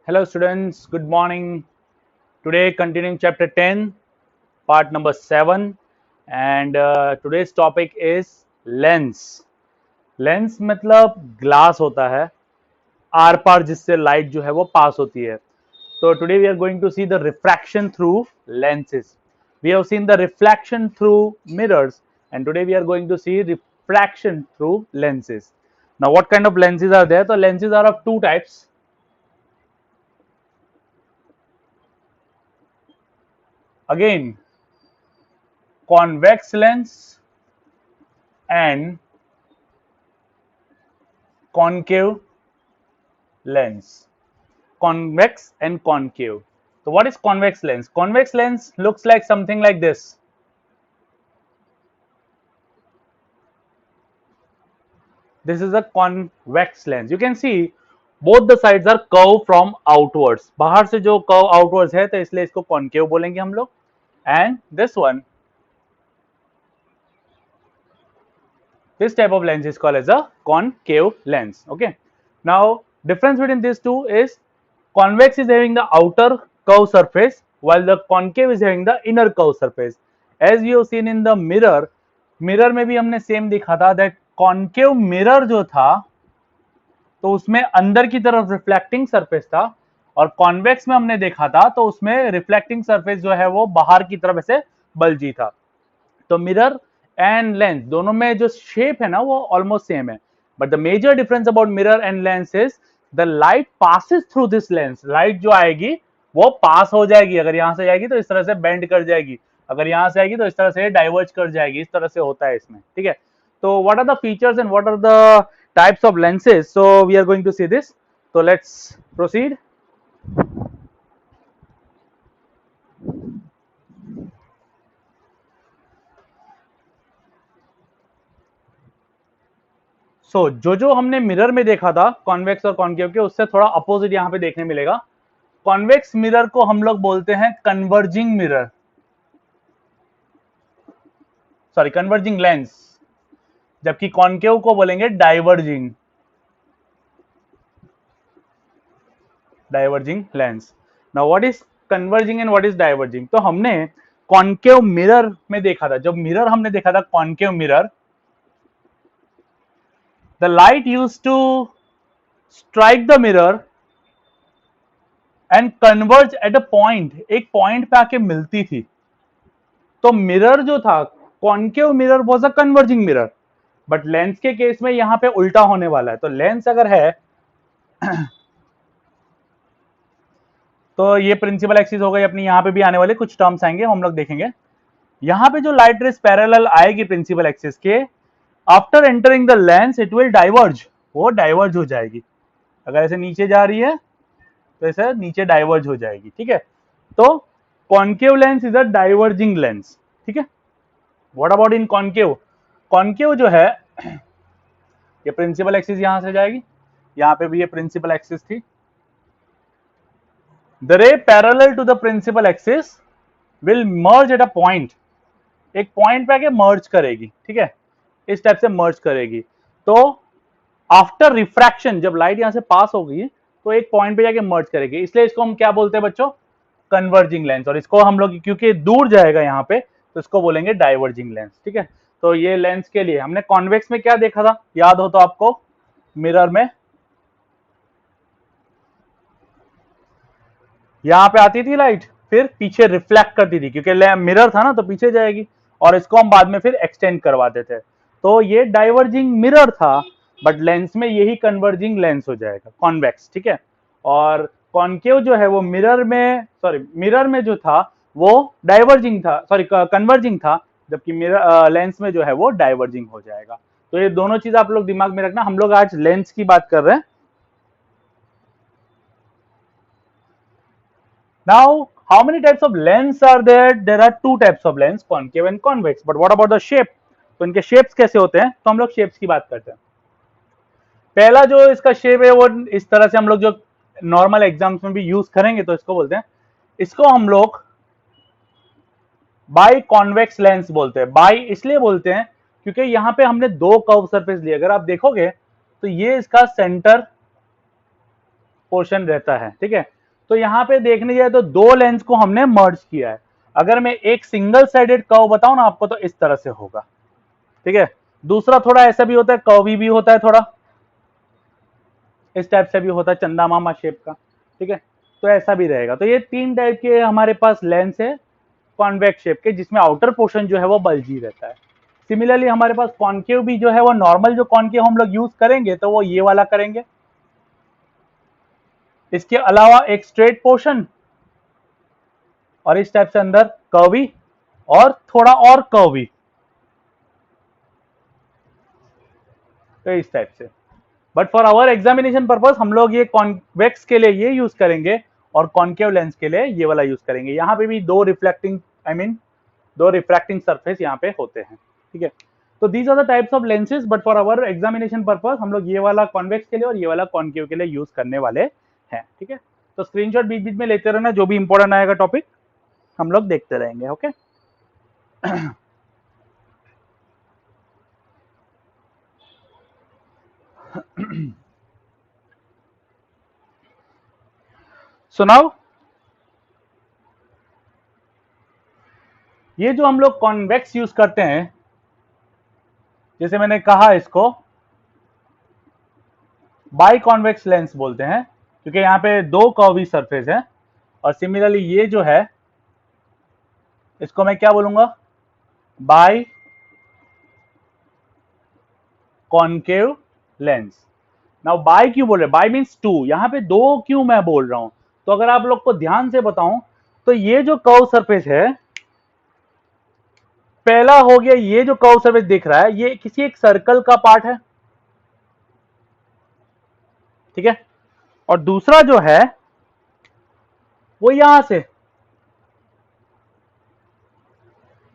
Hello students, good morning. Today continuing chapter 10, part number 7 and today's topic is lens. Lens मतलब glass होता है are पार जिससे light जो है वो पास होती है. So today we are going to see the refraction through lenses. We have seen the reflection through mirrors and today we are going to see refraction through lenses. Now what kind of lenses are there? So lenses are of two types. Again, convex lens and concave lens. Convex and concave. So what is convex lens? Convex lens looks like something like this. This is a convex lens. You can see both the sides are curved from outwards. बाहर से जो curve outwards है तो इसलिए इसको concave बोलेंगे हम लोग. And this one, this type of lens is called as a concave lens. Okay. Now difference between these two is convex is having the outer curved surface while the concave is having the inner curved surface. As you have seen in the mirror, mirror में भी हमने same दिखा था that concave mirror जो था तो उसमें अंदर की तरफ रिफ्लेक्टिंग सरफेस था और कॉन्वेक्स में हमने देखा था तो उसमें रिफ्लेक्टिंग सरफेस जो है वो बाहर की तरफ ऐसे बल्जी था. तो मिरर एंड लेंस दोनों में जो शेप है ना वो ऑलमोस्ट सेम है, but the major difference about mirror and lens is the light passes through this lens. Light जो आएगी वो पास हो जाएगी. अगर यहां से आएगी तो इस तरह से बेंड कर जाएगी, अगर यहां से आएगी तो इस तरह से डाइवर्ज कर जाएगी. इस तरह से होता है इसमें. ठीक है. तो what are the features and what are the types of lenses? So we are going to see this. तो लेट्स प्रोसीड. जो हमने मिरर में देखा था कॉन्वेक्स और कॉन्केव के, उससे थोड़ा अपोजिट यहां पे देखने मिलेगा. कॉन्वेक्स मिरर को हम लोग बोलते हैं converging mirror, sorry converging lens, जबकि कॉन्केव को बोलेंगे diverging lens. Now what is converging and what is diverging? तो हमने कॉन्केव मिरर में देखा था, जब मिरर हमने देखा था concave mirror, the light used to strike the mirror and converge at a point. एक पॉइंट पे आके मिलती थी. तो मिरर जो था concave mirror was a converging mirror, but lens के केस में यहां पे उल्टा होने वाला है. तो लेंस अगर है तो ये प्रिंसिपल एक्सिस हो गई अपनी. यहां पे भी आने वाले कुछ टर्म्स आएंगे, हम लोग देखेंगे. यहां पे जो लाइट रेस पैरेलल आएगी प्रिंसिपल एक्सिस के, after entering the lens it will diverge, वो डाइवर्ज हो जाएगी. अगर ऐसे नीचे जा रही है तो ऐसे नीचे डाइवर्ज हो जाएगी. ठीक है. तो concave lens is a diverging lens. ठीक है. What about in concave? Concave जो है ये प्रिंसिपल एक्सिस यहां से जाएगी, यहां पे भी ये प्रिंसिपल एक्सिस थी. The ray parallel to the principal axis will merge at a point. एक पॉइंट पे आके मर्ज करेगी. ठीक है. इस टाइप से मर्ज करेगी. तो आफ्टर रिफ्रैक्शन, जब लाइट यहां से पास होगी तो एक पॉइंट पे जाके मर्ज करेगी. इसलिए इसको हम क्या बोलते हैं बच्चों? Converging lens. और इसको हम लोग क्योंकि दूर जाएगा यहां पे तो इसको बोलेंगे डाइवर्जिंग लेंस. ठीक है. तो ये लेंस के लिए हमने कॉन्वेक्स में क्या देखा था, याद हो तो आपको? मिरर में यहां पे आती थी लाइट, फिर पीछे रिफ्लेक्ट करती थी, क्योंकि मिरर था ना तो पीछे जाएगी, और इसको हम बाद में फिर एक्सटेंड करवाते थे. तो ये डाइवर्जिंग मिरर था, बट लेंस में यही कन्वर्जिंग लेंस हो जाएगा, कॉन्वेक्स. ठीक है. और कॉन्केव जो है वो मिरर में जो था वो डाइवर्जिंग था, सॉरी कन्वर्जिंग था, जबकि मिरर लेंस में जो है वो डाइवर्जिंग हो जाएगा. तो ये दोनों चीज आप लोग दिमाग में रखना. हम लोग आज लेंस की बात कर रहे हैं. Now, how many types of lens are there? There are two types of lens, concave and convex. But what about the shape? तो इनके शेप्स कैसे होते हैं? तो हम लोग शेप्स की बात करते हैं. पहला जो इसका शेप है वो इस तरह से हम लोग जो नॉर्मल एग्जाम्स में भी यूज करेंगे तो इसको बोलते हैं, इसको हम लोग बाई कॉन्वेक्स लेंस बोलते हैं. बाई इसलिए बोलते हैं क्योंकि यहां पे हमने दो कर्व सरफेस लिए. अगर आप देखोगे तो ये इसका सेंटर पोर्शन रहता है. ठीक है. तो यहाँ पे देखने जाए तो दो लेंस को हमने मर्ज किया है। अगर मैं एक सिंगल साइडेड कर्व बताऊं ना आपको तो इस तरह से होगा, ठीक है। दूसरा थोड़ा ऐसा भी होता है, कर्वी भी होता है, थोड़ा इस टाइप से भी होता है, चंदा मामा शेप का, ठीक है। तो ऐसा भी रहेगा। तो ये तीन टाइप के हमारे पास लेंस है कॉन्वेक्स शेप के, जिसमें आउटर पोर्शन जो है वो बल्जी रहता है। सिमिलरली हमारे पास कॉन्केव भी जो है वो नॉर्मल जो कॉन्केव हम लोग यूज करेंगे तो वो ये वाला करेंगे। इसके अलावा एक स्ट्रेट पोर्शन और इस टाइप से अंदर कर्वी और थोड़ा और कर्वी, तो इस टाइप से। But for our examination purpose हम लोग ये कॉन्वेक्स के लिए ये यूज करेंगे और कॉन्केव लेंस के लिए ये वाला यूज करेंगे। यहाँ पे भी दो रिफ्लेक्टिंग दो रिफ्रैक्टिंग सरफेस यहाँ पे होते हैं, ठीक है। तो these are the types of lenses, but for our examination purpose हम लोग ये वाला कॉन्वेक्स के लिए और ये वाला कॉन्केव के लिए यूज करने वाले हैं, ठीक है। तो स्क्रीनशॉट बीच बीच में लेते रहना, जो भी इंपॉर्टेंट आएगा टॉपिक हम लोग देखते रहेंगे, ओके। सो नाउ ये जो हम लोग कॉन्वेक्स यूज करते हैं, जैसे मैंने कहा इसको बाई कॉन्वेक्स लेंस बोलते हैं, क्योंकि यहाँ पे दो कर्वी सरफेस है। और सिमिलरली ये जो है इसको मैं क्या बोलूंगा, by concave lens. Now by क्यों बोल रहे, बाई मीन्स टू, यहाँ पे दो क्यों मैं बोल रहा हूं, तो अगर आप लोग को ध्यान से बताऊं तो ये जो कर्व सरफेस है, पहला हो गया ये जो कर्व सरफेस दिख रहा है ये किसी एक सर्कल का पार्ट है, ठीक है। और दूसरा जो है वो यहां से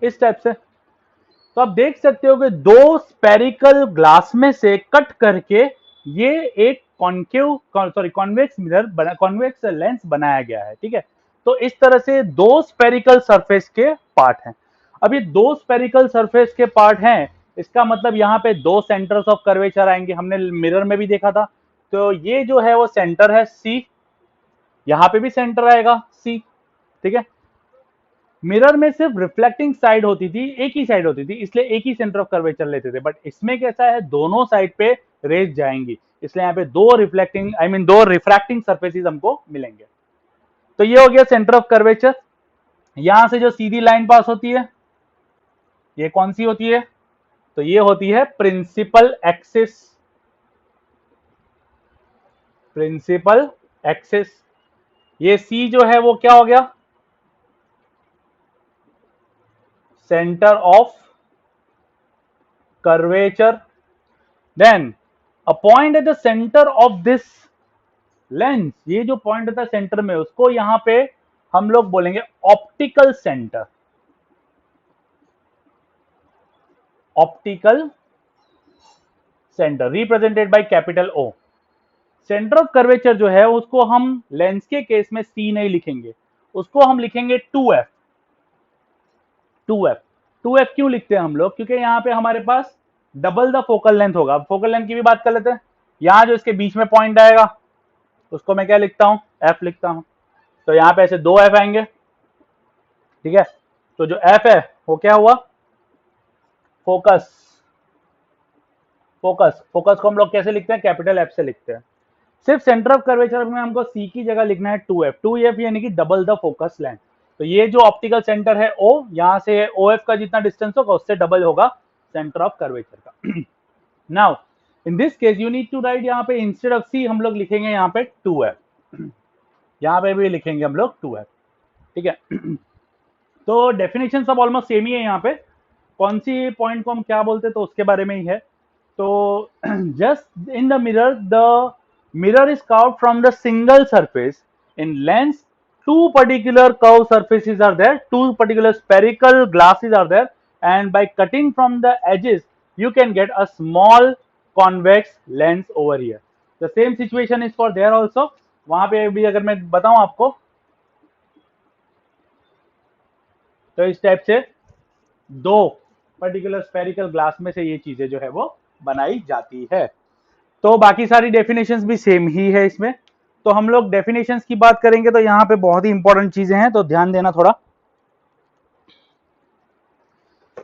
इस टाइप से। तो आप देख सकते हो कि दो स्पेरिकल ग्लास में से कट करके ये एक कॉन्वेक्स मिरर कॉन्वेक्स लेंस बनाया गया है, ठीक है। तो इस तरह से दो स्पेरिकल सरफेस के पार्ट हैं। अब ये दो स्पेरिकल सरफेस के पार्ट हैं, इसका मतलब यहाँ पे दो सेंटर्स ऑफ कर्वेचर आएंगे, हमने मिरर में भी देखा था। तो ये जो है वो सेंटर है सी, यहाँ पे भी सेंटर आएगा सी, ठीक है। मिरर में सिर्फ रिफ्लेक्टिंग साइड होती थी, एक ही साइड होती थी, इसलिए एक ही सेंटर ऑफ कर्वेचर लेते थे। बट इसमें कैसा है, दोनों साइड पे रेज जाएंगी, इसलिए यहाँ पे दो रिफ्लेक्टिंग दो रिफ्रैक्टिंग सर्फेसिस हमको मिलेंगे। तो ये हो गया सेंटर ऑफ कर्वेचर। यहां से जो सीधी लाइन पास होती है ये कौन सी होती है, तो ये होती है प्रिंसिपल एक्सिस। प्रिंसिपल एक्सिस, ये सी जो है वो क्या हो गया, centre of curvature. Then a point at the center of this lens, ये जो पॉइंट रहता है सेंटर में उसको यहां पे हम लोग बोलेंगे optical centre. Optical centre represented by capital O. Centre of curvature जो है उसको हम लेंस के केस में सी नहीं लिखेंगे, उसको हम लिखेंगे 2f। 2f 2f क्यों लिखते हैं हम लोग, क्योंकि यहाँ पे हमारे पास डबल द फोकल लेंथ होगा। फोकल लेंथ की भी बात कर लेते हैं। यहाँ जो इसके बीच में पॉइंट आएगा उसको मैं क्या लिखता हूं, f लिखता हूं। तो यहाँ पे ऐसे दो f आएंगे, ठीक है। तो जो f है वो क्या हुआ, फोकस। फोकस फोकस को हम लोग कैसे लिखते हैं, कैपिटल F से लिखते हैं। सिर्फ सेंटर ऑफ कर्वेचर में हमको C की जगह लिखना है 2f। 2f यानी कि डबल द फोकस लेंथ। तो ये जो ऑप्टिकल सेंटर है O, यहां से OF का जितना डिस्टेंस होगा उससे डबल होगा सेंटर ऑफ कर्वेचर का। Now in this case you need to write, यहाँ पे इंस्टेड ऑफ C हम लोग लिखेंगे यहाँ पे 2f। यहाँ पे भी लिखेंगे हम लोग 2f, ठीक है। तो डेफिनेशन सब ऑलमोस्ट सेम ही है। यहाँ पे कौन सी पॉइंट को हम क्या बोलते हैं तो उसके बारे में ही है। तो just in the mirror is curved from the single surface in lens, two particular curved surfaces are there, two particular spherical glasses are there, and by cutting from the edges you can get a small convex lens over here. The same situation is for there also. वहां पे भी अगर मैं बताऊं आपको तो इस type से दो पर्टिकुलर स्फेरिकल ग्लास में से ये चीजें जो है वो बनाई जाती है। तो बाकी सारी डेफिनेशंस भी सेम ही है इसमें। तो हम लोग डेफिनेशंस की बात करेंगे तो यहाँ पे बहुत ही इंपॉर्टेंट चीजें हैं, तो ध्यान देना थोड़ा।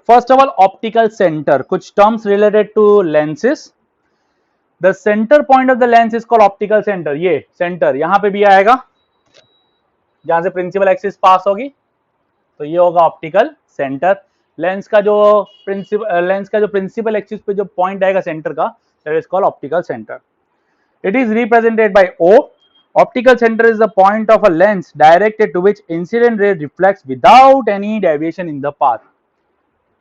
First of all optical centre, कुछ terms related to lenses. The centre point of the lens is called optical centre. ये सेंटर यहां पे भी आएगा, जहां से प्रिंसिपल एक्सिस पास होगी, तो ये होगा ऑप्टिकल सेंटर। लेंस का जो प्रिंसिपल एक्सिस पे जो पॉइंट आएगा सेंटर का, that is called optical centre. It is represented by O. Optical centre is the point of a lens directed to which incident ray reflects without any deviation in the path.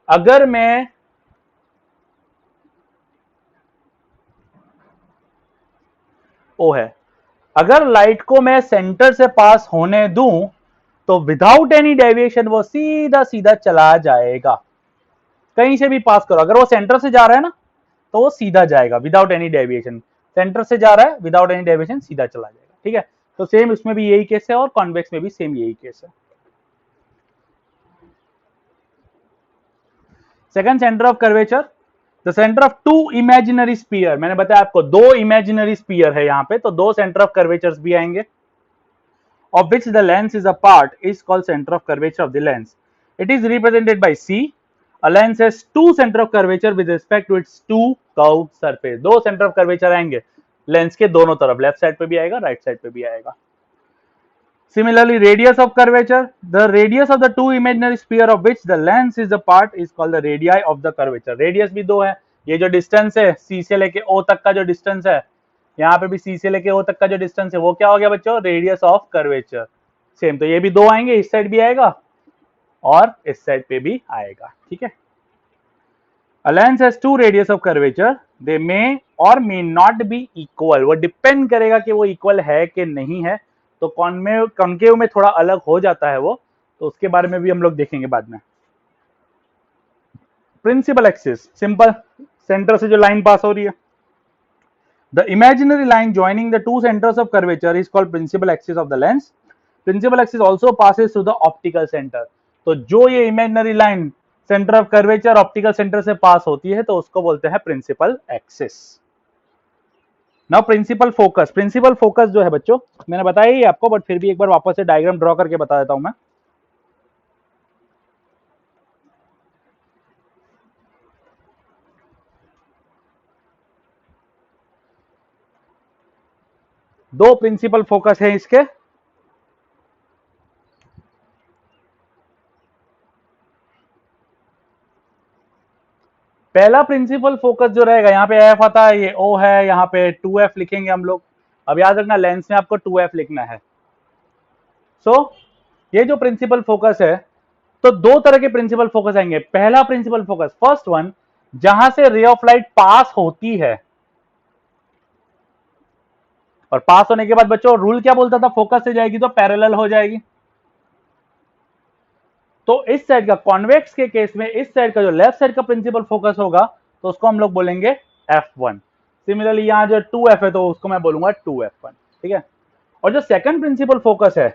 अगर मैं O है, अगर light को मैं centre से पास होने दूं तो विदाउट एनी डेविएशन वो सीधा सीधा चला जाएगा। कहीं से भी पास करो, अगर वो सेंटर से जा रहा है ना तो वो सीधा जाएगा विदाउट एनी डेविएशन। सेंटर से जा रहा है विदाउट एनी डेविएशन सीधा चला जाएगा, ठीक है। तो सेम इसमें भी यही केस है और कॉन्वेक्स में भी सेम यही केस है। Second, centre of curvature. The centre of two imaginary sphere, मैंने बताया आपको दो इमेजिनरी स्पीयर है यहाँ पे, तो दो सेंटर ऑफ कर्वेचर्स भी आएंगे। of which the lens is a part is called center of curvature of the lens. It is represented by C. A lens has two center of curvature with respect to its two curved surface. दो center of curvature आएंगे lens के दोनों तरफ, left side पे भी आएगा, right side पे भी आएगा। Similarly, radius of curvature. The radius of the two imaginary sphere of which the lens is a part is called the radii of the curvature. Radius भी दो है, ये जो डिस्टेंस है C से लेके O तक का जो डिस्टेंस है, यहाँ पे भी C से लेके O तक का जो डिस्टेंस है वो क्या हो गया बच्चों, रेडियस ऑफ कर्वेचर। सेम, तो ये भी दो आएंगे, इस साइड भी आएगा और इस साइड पे भी आएगा, ठीक है। A lens has two radius of curvature. They may or may not be equal. वो डिपेंड करेगा कि वो इक्वल है कि नहीं है। तो कॉन्केव में थोड़ा अलग हो जाता है वो, तो उसके बारे में भी हम लोग देखेंगे बाद में। प्रिंसिपल एक्सिस, सिंपल, सेंटर से जो लाइन पास हो रही है, the imaginary line joining the two centers of curvature is called principal axis of the lens. Principal axis also passes through the optical center. तो जो ये imaginary line centre of curvature optical centre से pass होती है तो उसको बोलते हैं principal axis. Now principal focus. Principal focus जो है बच्चों, मैंने बताया ही आपको, बट फिर भी एक बार वापस से डायग्राम ड्रॉ करके बता देता हूं मैं। दो प्रिंसिपल फोकस है इसके। पहला प्रिंसिपल फोकस जो रहेगा, यहाँ पे एफ आता है, ये ओ है, यहाँ पे 2f लिखेंगे हम लोग। अब याद रखना लेंस में आपको 2f लिखना है। सो ये जो प्रिंसिपल फोकस है, तो दो तरह के प्रिंसिपल फोकस आएंगे। पहला प्रिंसिपल फोकस, फर्स्ट वन, जहां से रे ऑफ लाइट पास होती है, और पास होने के बाद बच्चों रूल क्या बोलता था, फोकस से जाएगी तो पैरेलल हो जाएगी। तो इस साइड का, कॉन्वेक्स के केस में इस साइड का जो लेफ्ट साइड का प्रिंसिपल फोकस होगा तो उसको हम लोग बोलेंगे F1। सिमिलरली यहां जो 2f है तो उसको मैं बोलूंगा 2f1, ठीक है। और जो सेकंड प्रिंसिपल फोकस है,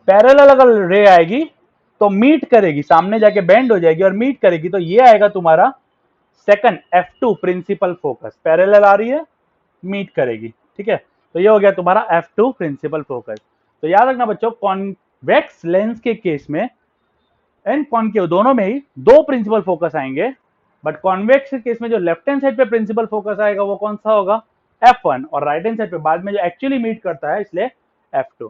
पैरेलल अगर रे आएगी तो मीट करेगी, सामने जाके बेंड हो जाएगी और मीट करेगी, तो ये आएगा तुम्हारा second F2 principal focus. Parallel आ रही है, मीट करेगी, ठीक है। तो ये हो गया तुम्हारा F2 प्रिंसिपल फोकस। तो याद रखना बच्चों, कॉन्वेक्स लेंस के केस में एंड कॉनकेव दोनों में ही दो प्रिंसिपल फोकस आएंगे, बट कॉन्वेक्स के केस में जो लेफ्ट हैंड साइड पे प्रिंसिपल फोकस आएगा वो कौन सा होगा, F1, और राइट हैंड साइड पे बाद में जो एक्चुअली मीट करता है इसलिए F2।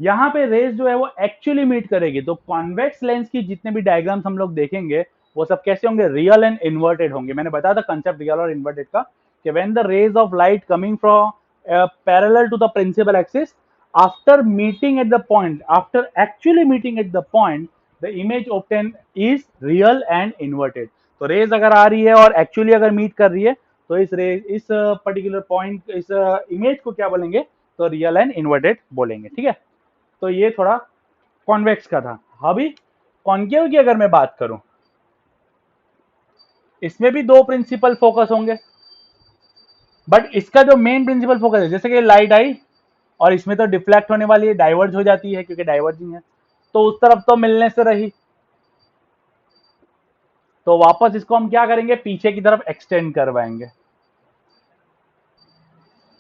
यहाँ पे रेज जो है वो एक्चुअली मीट करेगी। तो कॉन्वेक्स लेंस की जितने भी डायग्राम्स हम लोग देखेंगे वो सब कैसे होंगे, रियल एंड इन्वर्टेड होंगे। मैंने बताया था कंसेप्ट रियल और इन्वर्टेड का, कि when the rays of light coming from parallel to the principal axis, after meeting at the point, after actually meeting at the point, the image obtained is real and inverted। तो raise अगर आ रही है और actually अगर meet कर रही है तो इस पर्टिकुलर पॉइंट, इस इमेज को क्या बोलेंगे, तो रियल एंड इन्वर्टेड बोलेंगे, ठीक है। तो ये थोड़ा कॉन्वेक्स का था। अभी कॉन्केव की अगर मैं बात करूं, इसमें भी दो प्रिंसिपल फोकस होंगे, बट इसका जो मेन प्रिंसिपल फोकस है, जैसे कि लाइट आई और इसमें तो डिफ्लेक्ट होने वाली है, डाइवर्ज हो जाती है क्योंकि डाइवर्जिंग है, तो उस तरफ तो मिलने से रही, तो वापस इसको हम क्या करेंगे, पीछे की तरफ एक्सटेंड करवाएंगे।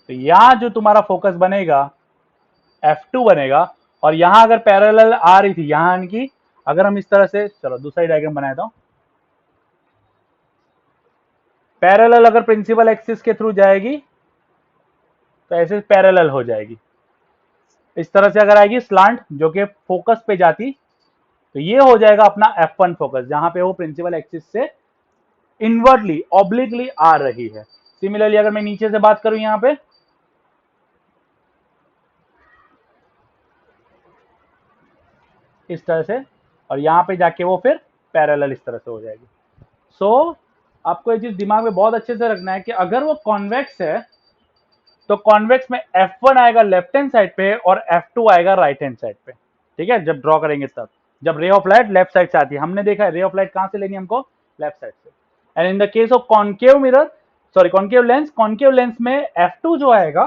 तो यहाँ जो तुम्हारा फोकस बनेगा F2 बनेगा, और यहाँ अगर पैरेलल आ रही थी यहाँ इनकी, अगर हम इस तरह से, चलो दूसरा डायग्राम बनाया था, पैरेलल अगर प्रिंसिपल एक्सिस के थ्रू जाएगी तो ऐसे पैरेलल हो जाएगी। इस तरह से अगर आएगी स्लांट जो कि फोकस पे जाती, तो ये हो जाएगा अपना F1 फोकस, जहां पे वो प्रिंसिपल एक्सिस से इनवर्टली ऑब्लिकली आ रही है। सिमिलरली अगर मैं नीचे से बात करूं यहां पे, इस तरह से, और यहां पे जाके वो फिर पैरेलल इस तरह से हो जाएगी। सो आपको ये चीज दिमाग में बहुत अच्छे से रखना है कि अगर वो कॉन्वेक्स है तो कॉन्वेक्स में F1 आएगा लेफ्ट हैंड साइड पे और F2 आएगा राइट हैंड साइड पे। ठीक है, जब ड्रॉ करेंगे तब, जब रे ऑफ लाइट लेफ्ट साइड से आती है, हमने देखा है रे ऑफ लाइट कहां से लेनी है हमको, लेफ्ट साइड से। And in the case of concave mirror, sorry concave lens में F2 जो आएगा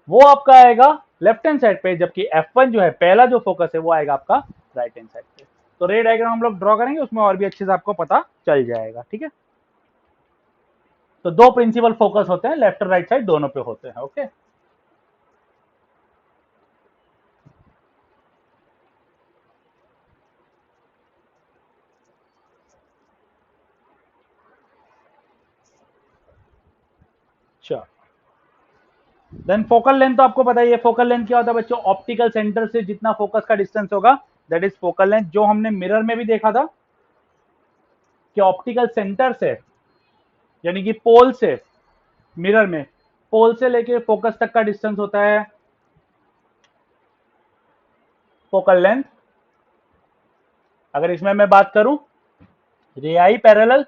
वो आपका आएगा लेफ्ट हैंड साइड पे, जबकि F1 जो है पहला जो फोकस है वो आएगा आपका राइट हैंड साइड पे। तो रे डायग्राम हम लोग ड्रॉ करेंगे, उसमें और भी अच्छे से आपको पता चल जाएगा। ठीक है, तो दो प्रिंसिपल फोकस होते हैं, लेफ्ट और राइट साइड दोनों पे होते हैं। ओके, चलो देन फोकल लेंथ, तो आपको पता ही है फोकल लेंथ क्या होता है बच्चों, ऑप्टिकल सेंटर से जितना फोकस का डिस्टेंस होगा दैट इज फोकल लेंथ। जो हमने मिरर में भी देखा था कि ऑप्टिकल सेंटर से, यानी कि पोल से, मिरर में पोल से लेके फोकस तक का डिस्टेंस होता है फोकल लेंथ। अगर इसमें मैं बात करूं, रे आई पैरेलल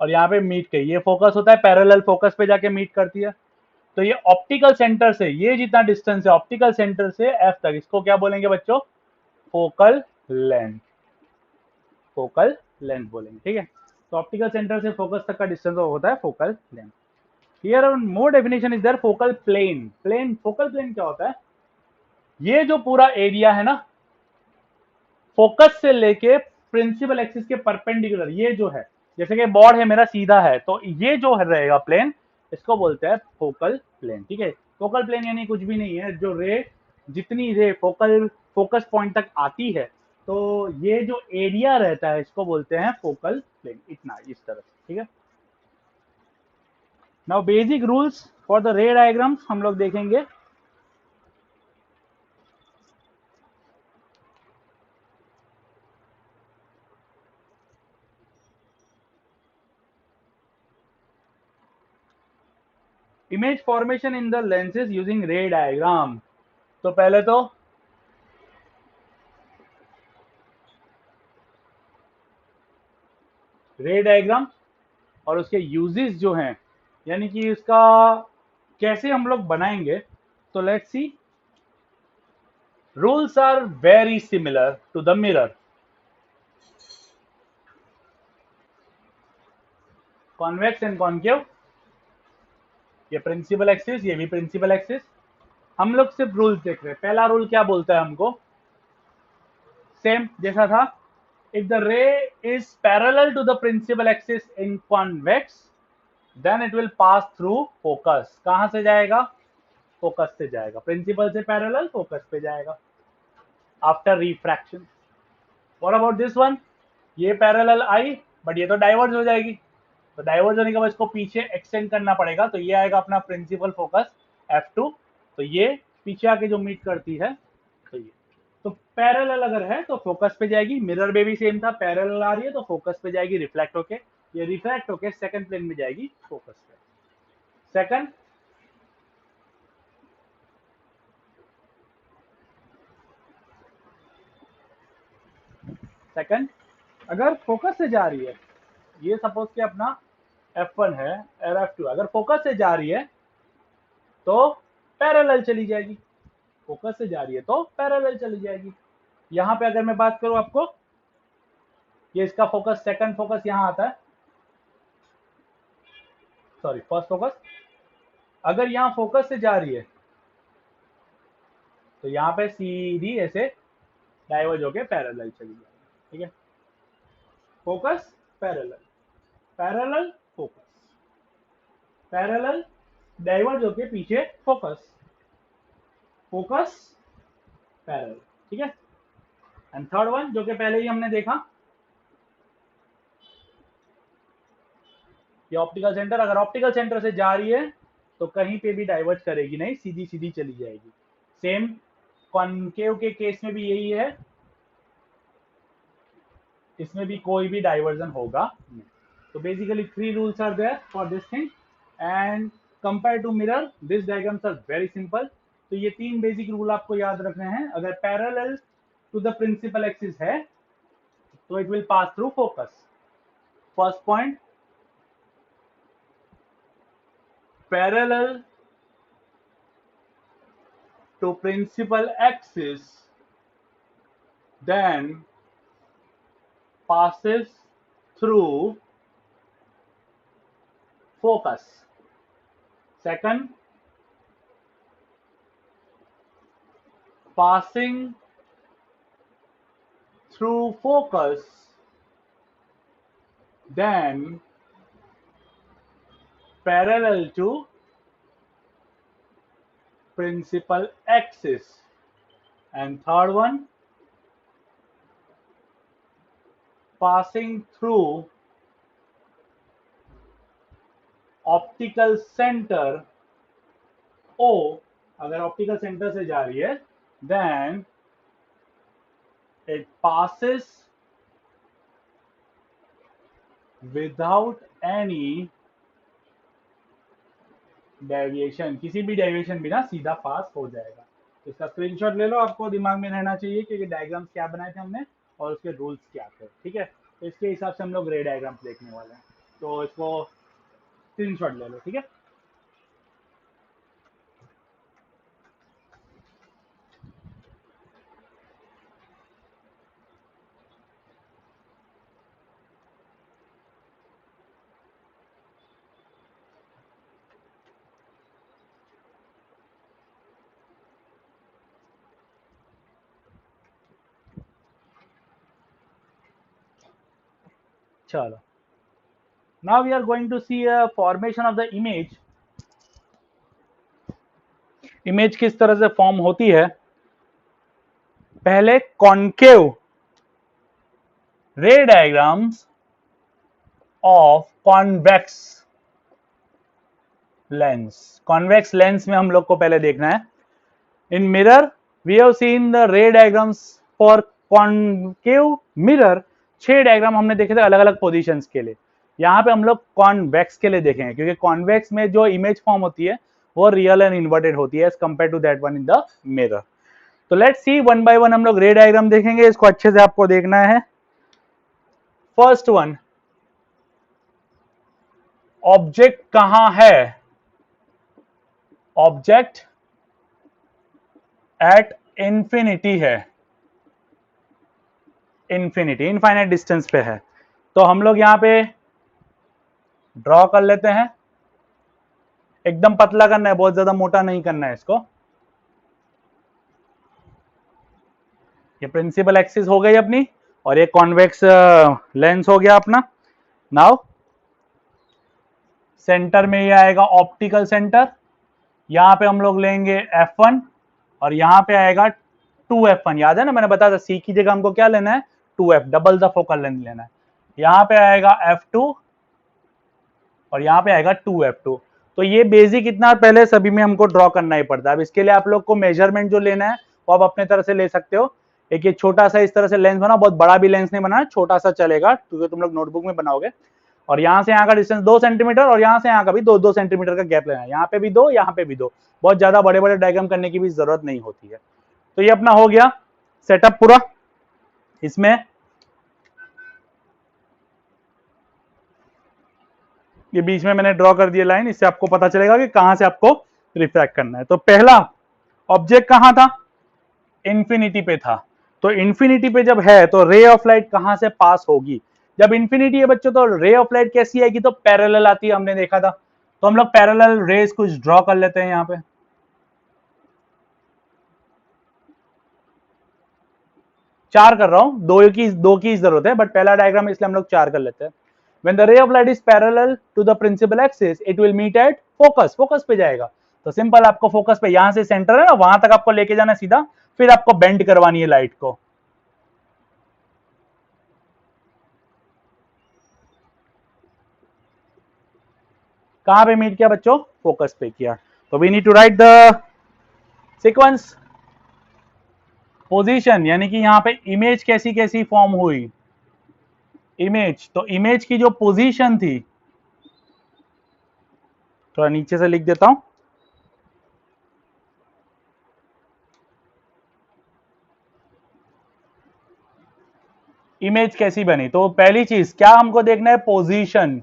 और यहाँ पे मीट के, ये फोकस होता है पैरेलल फोकस पे जाके मीट करती है। तो ये ऑप्टिकल सेंटर से, ये जितना डिस्टेंस है ऑप्टिकल सेंटर से एफ तक, इसको क्या बोलेंगे बच्चों, फोकल लेंथ। फोकल लेंथ बोलेंगे। ठीक है, तो ऑप्टिकल सेंटर से फोकस तक का डिस्टेंस होता है focal length. Here more definition is there, focal plane. Focal plane क्या होता है, ये जो पूरा एरिया है ना, फोकस से लेके प्रिंसिपल एक्सिस के परपेंडिकुलर, ये जो है, जैसे कि बॉर्ड है मेरा सीधा है, तो ये जो है रहेगा प्लेन, इसको बोलते हैं फोकल प्लेन। ठीक है, फोकल प्लेन यानी कुछ भी नहीं है, जो रे, जितनी रे फोकस पॉइंट तक आती है, तो ये जो एरिया रहता है इसको बोलते हैं फोकल प्लेन, इतना इस तरह से। ठीक है, now basic rules for the ray diagrams हम लोग देखेंगे। Image formation in the lenses using रे डायग्राम। तो पहले तो रे डायग्राम और उसके यूजेस जो हैं, यानी कि इसका कैसे हम लोग बनाएंगे, तो let's see. Rules are very similar to the mirror. Convex and concave, ये प्रिंसिपल एक्सिस, ये भी प्रिंसिपल एक्सिस। हम लोग सिर्फ रूल्स देख रहे हैं। पहला रूल क्या बोलता है हमको, सेम जैसा था, if the ray is parallel to the principal axis in convex then it will pass through focus. कहां से जाएगा, फोकस से जाएगा, प्रिंसिपल से पैरेलल फोकस पे जाएगा after refraction. What about this one, ये पैरेलल आई बट ये तो डाइवर्ज हो जाएगी, तो डाइवर्ज होने के बाद इसको पीछे एक्सटेंड करना पड़ेगा, तो ये आएगा अपना प्रिंसिपल फोकस F2। तो ये पीछे आके जो मीट करती है, तो ये, तो पैरेलल अगर है तो फोकस पे जाएगी। मिरर में भी सेम था, पैरेलल आ रही है तो फोकस पे जाएगी रिफ्लेक्ट होके, ये रिफ्लेक्ट होके सेकंड प्लेन में जाएगी फोकस पे। सेकंड, सेकंड अगर फोकस से जा रही है, ये सपोज कि अपना F1 है और F2, अगर फोकस से जा रही है तो पैरेलल चली जाएगी, फोकस से जा रही है तो पैरेलल चली जाएगी। यहां पे अगर मैं बात करूं आपको, ये इसका फोकस, सेकंड फोकस यहां आता है, सॉरी फर्स्ट फोकस, अगर यहां फोकस से जा रही है तो यहां पे सीधी ऐसे डाइवर्ज होके पैरेलल चली जाएगी। ठीक है, focus parallel, parallel focus, parallel diverge होके पीछे फोकस, फोकस पैरेलल, ठीक है। एंड थर्ड वन जो कि पहले ही हमने देखा, ये ऑप्टिकल सेंटर, अगर ऑप्टिकल सेंटर से जा रही है तो कहीं पे भी डाइवर्ट करेगी नहीं, सीधी सीधी चली जाएगी। सेम कॉनकेव के केस में भी यही है, इसमें भी कोई भी डाइवर्जन होगा नहीं। तो basically 3 rules are there for this thing, and compare to mirror this diagrams are very simple. तो ये 3 बेसिक रूल आपको याद रखने हैं। अगर parallel to the principal axis है तो it will pass through focus. First point, parallel to principal axis then passes through focus. Second, passing through focus then parallel to principal axis. And third one, passing through optical centre O, अगर optical centre से जा रही है then it passes without any deviation, किसी भी deviation बिना सीधा पास हो जाएगा। इसका स्क्रीनशॉट ले लो, आपको दिमाग में रहना चाहिए कि डायग्राम्स क्या बनाए थे हमने और उसके रूल्स क्या थे, ठीक है। तो इसके हिसाब से हम लोग रे डायग्राम्स देखने वाले हैं, तो इसको स्क्रीनशॉट ले लो, ठीक है। चलो, now we are going to see a formation of the image। Image किस तरह से फॉर्म होती है। पहले concave ray diagrams of convex lens. Convex lens में हम लोग को पहले देखना है। In mirror we have seen the ray diagrams for concave mirror. 6 diagram हमने देखे थे अलग अलग पोजीशंस के लिए। यहाँ पे हम लोग कॉन्वेक्स के लिए देखेंगे, क्योंकि कॉन्वेक्स में जो इमेज फॉर्म होती है वो रियल एंड इन्वर्टेड होती है as compare to that one in the mirror. तो let's see one by one हम लोग रे डायग्राम देखेंगे, इसको अच्छे से आपको देखना है। फर्स्ट वन, ऑब्जेक्ट कहां है। ऑब्जेक्ट एट इंफिनिटी है, इंफिनिटी इनफाइनाइट डिस्टेंस पे है। तो हम लोग यहां पे ड्रॉ कर लेते हैं। एकदम पतला करना है, बहुत ज्यादा मोटा नहीं करना है इसको। ये प्रिंसिपल एक्सिस हो गई अपनी और ये कॉन्वेक्स लेंस हो गया अपना। नाउ सेंटर में ये आएगा ऑप्टिकल सेंटर, यहां पे हम लोग लेंगे F1 और यहां पे आएगा 2F1। याद है ना, मैंने बताया था C की जगह हमको क्या लेना है, 2F, double the focal length लेना है। यहां पे आएगा F2 और यहां पे आएगा 2F2। तो ये बेसिक इतना पहले सभी में हमको ड्रॉ करना ही पड़ता है। अब इसके लिए आप लोग को मेजरमेंट जो लेना है वो आप अपने तरह से ले सकते हो। एक ये छोटा सा इस तरह से लेंस बना, बहुत बड़ा भी लेंस नहीं बनाना, छोटा सा चलेगा क्योंकि तुम लोग नोटबुक में बनाओगे। और यहाँ से यहाँ का डिस्टेंस 2 सेंटीमीटर और यहाँ से यहाँ का भी 2-2 सेंटीमीटर का गैप लेना है। यहाँ पे भी 2, यहाँ पे भी 2। बहुत ज्यादा बड़े बड़े डायग्राम करने की भी जरूरत नहीं होती है। तो ये अपना हो गया सेटअप पूरा। इसमें ये बीच में मैंने ड्रॉ कर दिया लाइन, इससे आपको पता चलेगा कि कहां से आपको रिफ्रैक्ट करना है। तो पहला ऑब्जेक्ट कहां था, इंफिनिटी पे था। तो इंफिनिटी पे जब है तो रे ऑफ लाइट कहां से पास होगी। जब इंफिनिटी है बच्चों तो रे ऑफ लाइट कैसी आएगी, तो पैरेलल आती है, हमने देखा था। तो हम लोग पैरेलल रेज कुछ ड्रॉ कर लेते हैं। यहाँ पे 4 कर रहा हूं, 2 की जरूरत है, बट पहला डायग्राम इसलिए हम लोग 4 कर लेते हैं। When the ray of light is parallel to the principal axis it will meet at focus, focus पे जाएगा। तो सिंपल आपको फोकस पे, यहां से सेंटर है ना, वहां तक आपको लेके जाना सीधा, फिर आपको बेंड करवानी है लाइट को। कहां पे मीट किया बच्चों? फोकस पे किया। तो we need to write the sequence. Position यानी कि यहां पे इमेज कैसी कैसी फॉर्म हुई, इमेज, तो इमेज की जो पोजीशन थी, थोड़ा नीचे से लिख देता हूं, इमेज कैसी बनी। तो पहली चीज क्या हमको देखना है? पोजीशन,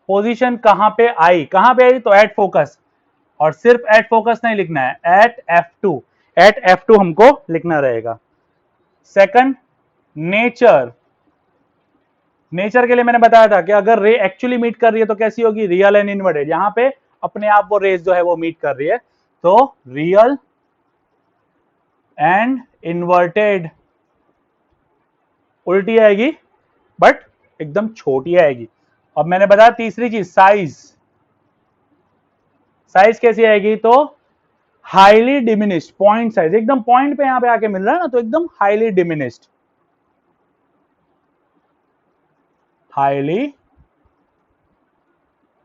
पोजीशन कहां पे आई, कहां पे आई? तो एट फोकस, और सिर्फ एट फोकस नहीं लिखना है, एट F2, एट F2 हमको लिखना रहेगा। सेकंड, नेचर, नेचर के लिए मैंने बताया था कि अगर रे एक्चुअली मीट कर रही है तो कैसी होगी? Real and inverted. यहां पे अपने आप वो रेज जो है वो मीट कर रही है, तो रियल एंड इन्वर्टेड, उल्टी आएगी बट एकदम छोटी आएगी। अब मैंने बताया तीसरी चीज, साइज, साइज कैसी आएगी? तो हाईली डिमिनिश्ड, पॉइंट साइज, एकदम पॉइंट पे यहां पे आके मिल रहा है ना, तो एकदम हाईली डिमिनिश्ड, हाईली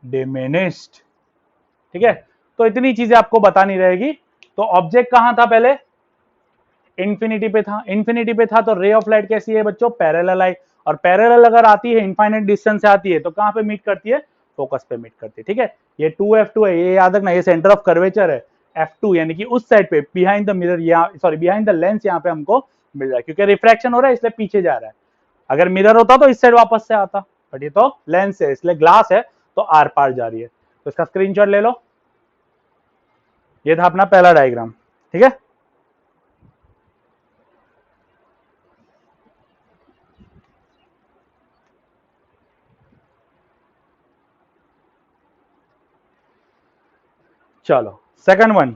डिमिनिश्ड। ठीक है, तो इतनी चीजें आपको बतानी रहेगी। तो ऑब्जेक्ट कहां था पहले? इंफिनिटी पे था, इंफिनिटी पे था, तो रे ऑफ लाइट कैसी है बच्चों? पैरेलल आई, और पैरेलल अगर आती है, इनफाइनाइट डिस्टेंस से आती है, तो कहां पे मीट करती है? फोकस पे मीट करती है। ठीक है, ये 2F2 है, ये याद रखना, ये सेंटर ऑफ कर्वेचर है F2, यानी कि उस साइड पे behind the mirror, sorry behind the lens यहाँ पे हमको मिल रहा है, क्योंकि रिफ्रैक्शन हो रहा है इसलिए पीछे जा रहा है। अगर मिरर होता तो इस साइड वापस से आता, बट ये तो लेंस है इसलिए ग्लास है, तो आर पार जा रही है। तो इसका स्क्रीनशॉट ले लो। ये था अपना पहला डायग्राम। ठीक है, चलो सेकंड वन,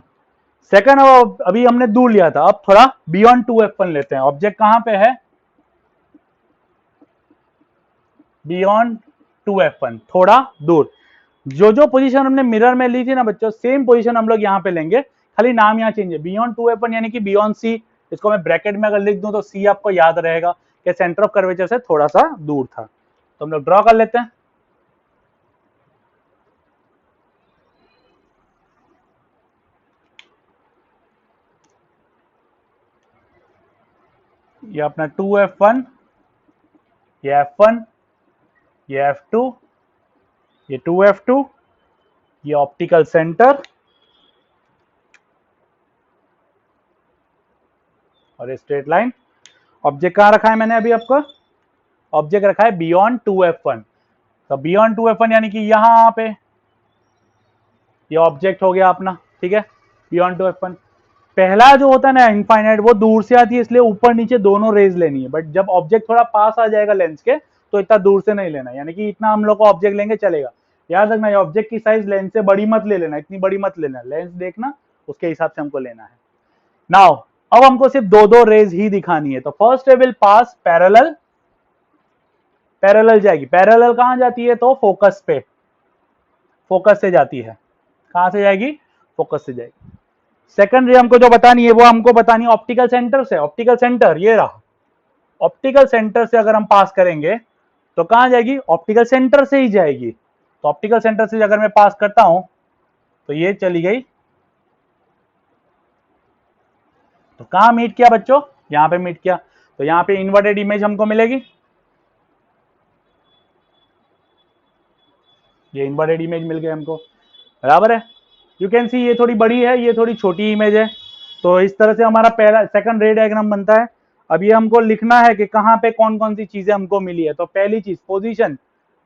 सेकंड अभी हमने दूर लिया था, अब थोड़ा बियॉन्ड 2F1 लेते हैं। ऑब्जेक्ट कहां पे है? बियॉन्ड 2F1, थोड़ा दूर। जो जो पोजीशन हमने मिरर में ली थी ना बच्चों, सेम पोजीशन हम लोग यहाँ पे लेंगे, खाली नाम यहाँ चेंज है। बियॉन्ड 2F1 यानी कि बियॉन्ड सी, इसको मैं ब्रैकेट में अगर लिख दूं तो सी आपको याद रहेगा कि सेंटर ऑफ कर्वेचर से थोड़ा सा दूर था। तो हम लोग ड्रॉ कर लेते हैं। ये अपना 2F1, ये F1, ये F2, ये 2F2, ये ऑप्टिकल सेंटर, और ये स्ट्रेट लाइन। ऑब्जेक्ट कहां रखा है मैंने अभी आपको? ऑब्जेक्ट रखा है बियॉन्ड 2F1। तो बियॉन्ड 2F1 यानी कि यहां पे ये ऑब्जेक्ट हो गया अपना। ठीक है, बियॉन्ड 2F1। पहला जो होता है ना इनफाइनाइट, वो दूर से आती है, इसलिए ऊपर नीचे दोनों रेज लेनी है, बट जब ऑब्जेक्ट थोड़ा पास आ जाएगा लेंस के, तो इतना दूर से नहीं लेना, यानी कि इतना हम लोग को ऑब्जेक्ट लेंगे चलेगा। याद रखना, ये ऑब्जेक्ट की साइज लेंस से बड़ी मत ले लेना, इतनी बड़ी मत लेना, लेंस देखना उसके हिसाब से हमको लेना है। नाउ अब हमको सिर्फ दो दो रेज ही दिखानी है, तो first ray will pass parallel, parallel जाएगी। पैरेलल कहां जाती है? तो फोकस पे, फोकस से जाती है। कहां से जाएगी? फोकस से जाएगी। सेकंड रे हमको जो बतानी है वो हमको बतानी है ऑप्टिकल सेंटर से। ऑप्टिकल सेंटर ये रहा, ऑप्टिकल सेंटर से अगर हम पास करेंगे तो कहां जाएगी? ऑप्टिकल सेंटर से ही जाएगी। तो ऑप्टिकल सेंटर से अगर मैं पास करता हूं तो ये चली गई, तो कहां मीट किया बच्चों? यहां पे मीट किया, तो यहां पे इन्वर्टेड इमेज हमको मिलेगी। ये इन्वर्टेड इमेज मिल गई हमको, बराबर है। यू कैन सी ये थोड़ी बड़ी है, ये थोड़ी छोटी इमेज है। तो इस तरह से हमारा पहला सेकंड रे डायग्राम बनता है। अब ये हमको लिखना है कि कहां पे कौन कौन सी चीजें हमको मिली है। तो पहली चीज पोजीशन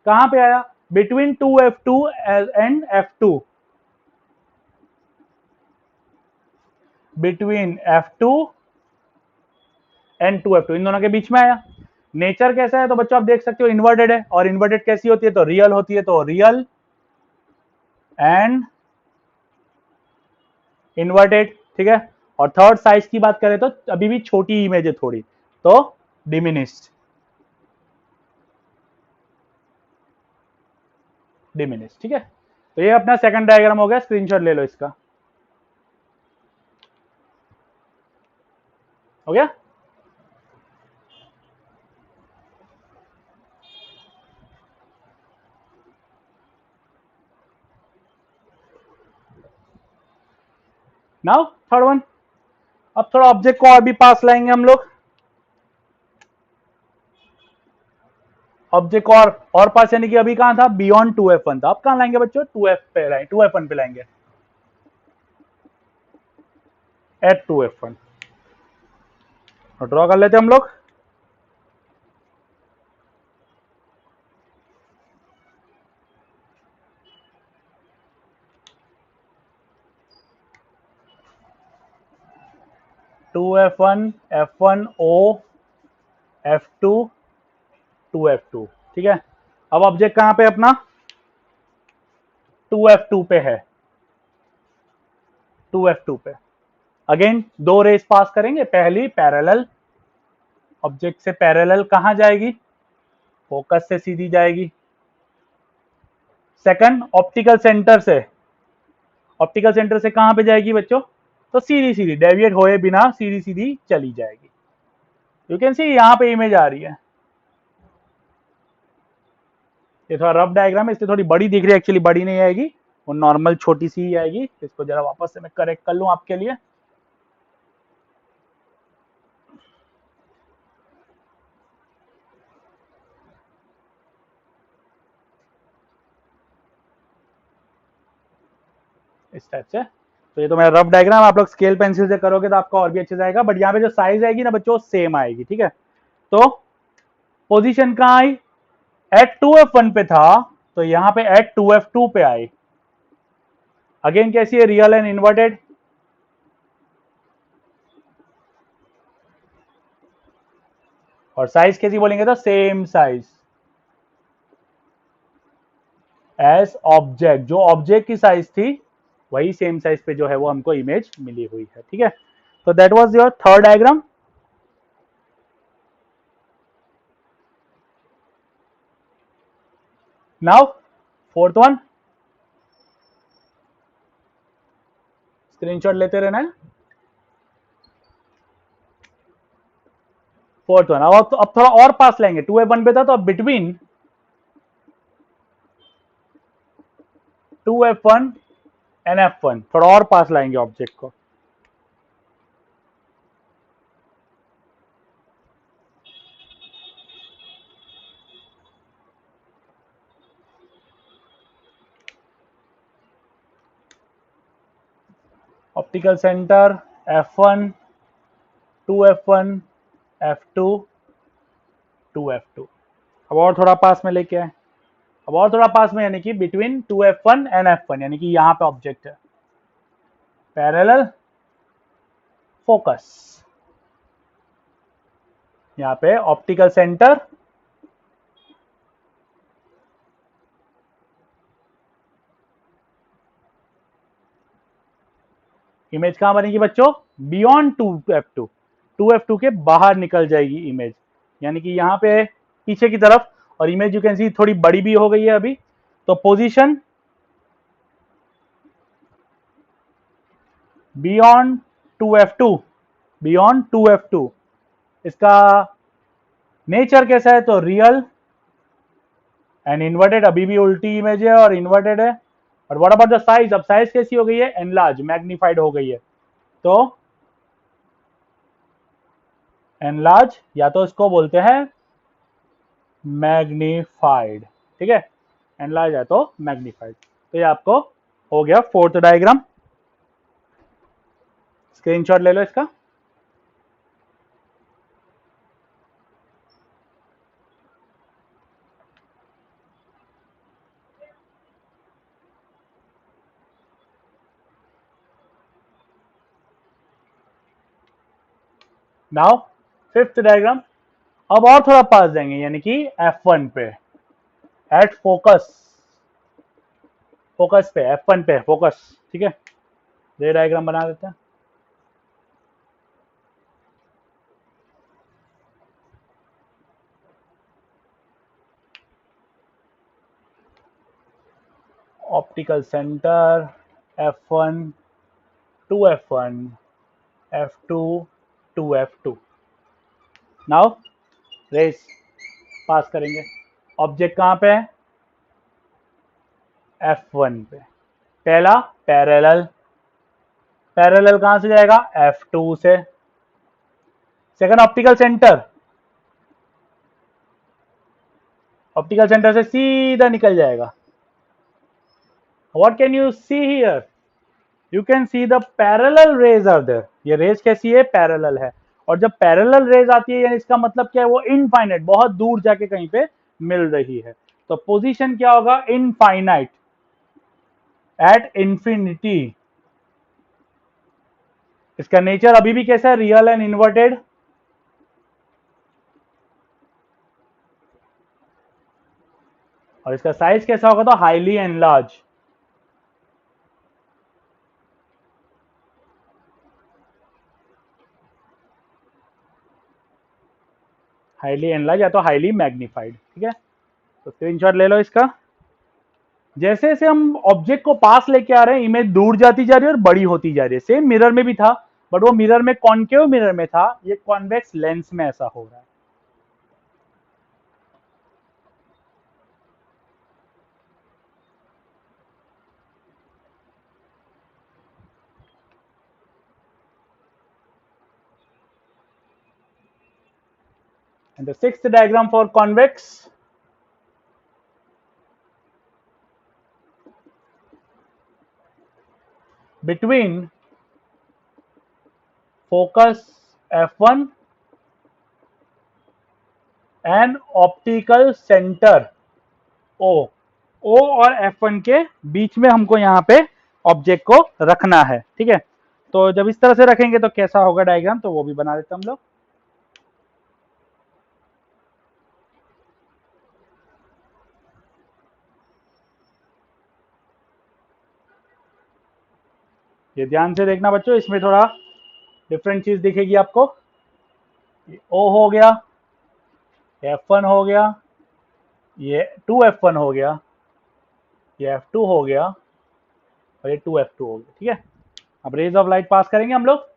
कहां पे आया? Between 2F2 and F2, between F2 and 2F2, इन दोनों के बीच में आया। नेचर कैसा है? तो बच्चों आप देख सकते हो इन्वर्टेड है, और इन्वर्टेड कैसी होती है? तो रियल होती है, तो रियल एंड इन्वर्टेड। ठीक है, और थर्ड साइज की बात करें तो अभी भी छोटी इमेज है थोड़ी, तो डिमिनिश्ड। डिमिनिश। ठीक है, तो ये अपना सेकंड डायग्राम हो गया, स्क्रीनशॉट ले लो इसका। हो गया? नाउ थर्ड वन, अब थोड़ा ऑब्जेक्ट को और भी पास लाएंगे हम लोग। ऑब्जेक्ट को और पास यानी कि अभी कहां था, बियॉन्ड 2f1 था, अब कहां लाएंगे बच्चों, 2f पे लाएंगे, 2f1 पे लाएंगे, एट 2f1। ड्रॉ कर लेते हम लोग। Two F one, F1O, F2, 2f2। ठीक है, अब ऑब्जेक्ट कहां पे अपना, 2f2 पे है, 2f2 पे। अगेन दो रेस पास करेंगे, पहली पैरेलल, ऑब्जेक्ट से पैरेलल कहां जाएगी, फोकस से सीधी जाएगी। सेकंड ऑप्टिकल सेंटर से, ऑप्टिकल सेंटर से कहां पे जाएगी बच्चों, तो सीधी सीधी डेविएट होए बिना सीधी सीधी चली जाएगी। यू कैन सी यहां पे इमेज आ रही है, ये थोड़ा रफ डायग्राम है इसलिए थोड़ी बड़ी दिख रही है, एक्चुअली बड़ी नहीं आएगी, वो नॉर्मल छोटी सी ही आएगी। इसको जरा वापस से मैं करेक्ट कर लूं आपके लिए। इस टाइप से, तो ये तो मेरा रफ डायग्राम, आप लोग स्केल पेंसिल से करोगे तो आपका और भी अच्छे जाएगा, बट यहाँ पे जो साइज आएगी ना बच्चों सेम आएगी। ठीक है, तो पोजीशन कहाँ आई, एट 2f1 पे था, तो यहाँ पे एट 2f2 पे आई। अगेन कैसी है, रियल एंड इन्वर्टेड, और साइज कैसी बोलेंगे तो सेम साइज एज ऑब्जेक्ट, जो ऑब्जेक्ट की साइज थी वही सेम साइज पे जो है वो हमको इमेज मिली हुई है। ठीक है, तो that was your third diagram. Now fourth one, screenshot लेते रहना है। फोर्थ वन, अब थोड़ा और पास लेंगे, 2f1 पे था तो अब बिटवीन 2f1 एंड f1 थोड़ा और पास लाएंगे ऑब्जेक्ट को। Optical centre f1, 2f1, f2, 2f2। अब और थोड़ा पास में लेके आए, अब और थोड़ा पास में यानी कि बिटवीन 2f1 एंड f1, यानी कि यहां पे ऑब्जेक्ट है, पैरेलल, फोकस, यहां पे ऑप्टिकल सेंटर, इमेज कहां बनेगी बच्चों, बियॉन्ड 2f2, 2f2 के बाहर निकल जाएगी इमेज, यानी कि यहां पे पीछे की तरफ, और इमेज यू कैन सी थोड़ी बड़ी भी हो गई है अभी। तो position beyond 2f2, beyond 2f2, इसका नेचर कैसा है, तो रियल एंड इन्वर्टेड, अभी भी उल्टी इमेज है और इन्वर्टेड है। और व्हाट अबाउट द साइज, अब साइज कैसी हो गई है, एनलार्ज, मैग्नीफाइड हो गई है। तो एनलार्ज या तो इसको बोलते हैं मैग्नीफाइड। ठीक है, एनलार्ज है तो मैग्नीफाइड। तो ये आपको हो गया फोर्थ डायग्राम, स्क्रीनशॉट ले लो इसका। नाउ फिफ्थ डायग्राम, अब और थोड़ा पास जाएंगे यानी कि F1 पे, एट फोकस, फोकस पे, F1 पे फोकस। ठीक है, ये डायग्राम बना देते हैं। Optical centre F1 to F1 F2 to F2। Now rays pass करेंगे। ऑब्जेक्ट कहाँ पे है? F1 पे। पहला पैरेलल, पैरेलल कहाँ से जाएगा? F2 से। Second optical centre, optical centre से सीधा निकल जाएगा। What can you see here? You can see the parallel rays are there. ये रेज कैसी है? पैरेलल है। और जब पैरेलल रेज आती है यानी इसका मतलब क्या है? वो इनफाइनाइट, बहुत दूर जाके कहीं पे मिल रही है। तो पोजीशन क्या होगा? Infinite, at infinity. इसका नेचर अभी भी कैसा है? Real and inverted. और इसका साइज कैसा होगा? तो हाईली एनलार्ज। हाईली एनलार्ज या तो हाईली मैग्नीफाइड। ठीक है, तो स्क्रीनशॉट ले लो इसका। जैसे जैसे हम ऑब्जेक्ट को पास लेके आ रहे हैं, इमेज दूर जाती जा रही है और बड़ी होती जा रही है। सेम मिरर में भी था, बट वो मिरर में कॉनकेव मिरर में था, ये कॉन्वेक्स लेंस में ऐसा हो रहा है। And the sixth diagram for convex, between focus F1 and optical center O। O और F1 के बीच में हमको यहाँ पे ऑब्जेक्ट को रखना है। ठीक है, तो जब इस तरह से रखेंगे तो कैसा होगा डायग्राम, तो वो भी बना देते हम लोग। ये ध्यान से देखना बच्चों, इसमें थोड़ा डिफरेंट चीज दिखेगी आपको। ओ हो गया, F1 हो गया, ये 2F1 हो गया, ये F2 हो गया और ये 2F2 हो गया। ठीक है, अब रेज ऑफ लाइट पास करेंगे हम लोग।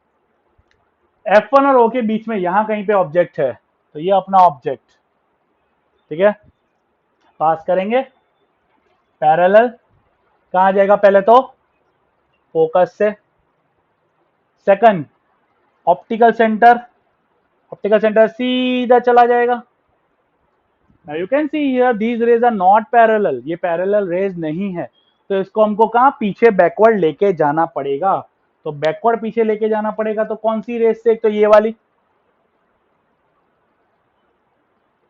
F1 और O के बीच में यहां कहीं पे ऑब्जेक्ट है, तो ये अपना ऑब्जेक्ट। ठीक है, पास करेंगे पैरेलल। कहां जाएगा? पहले तो फोकस से। Second optical centre, optical centre सीधा चला जाएगा। Now you can see here these rays are not parallel, ये पैरेलल रेज नहीं है, तो इसको हमको कहाँ पीछे बैकवर्ड लेके जाना पड़ेगा। तो बैकवर्ड पीछे लेके जाना पड़ेगा, तो कौन सी रेज से? तो ये वाली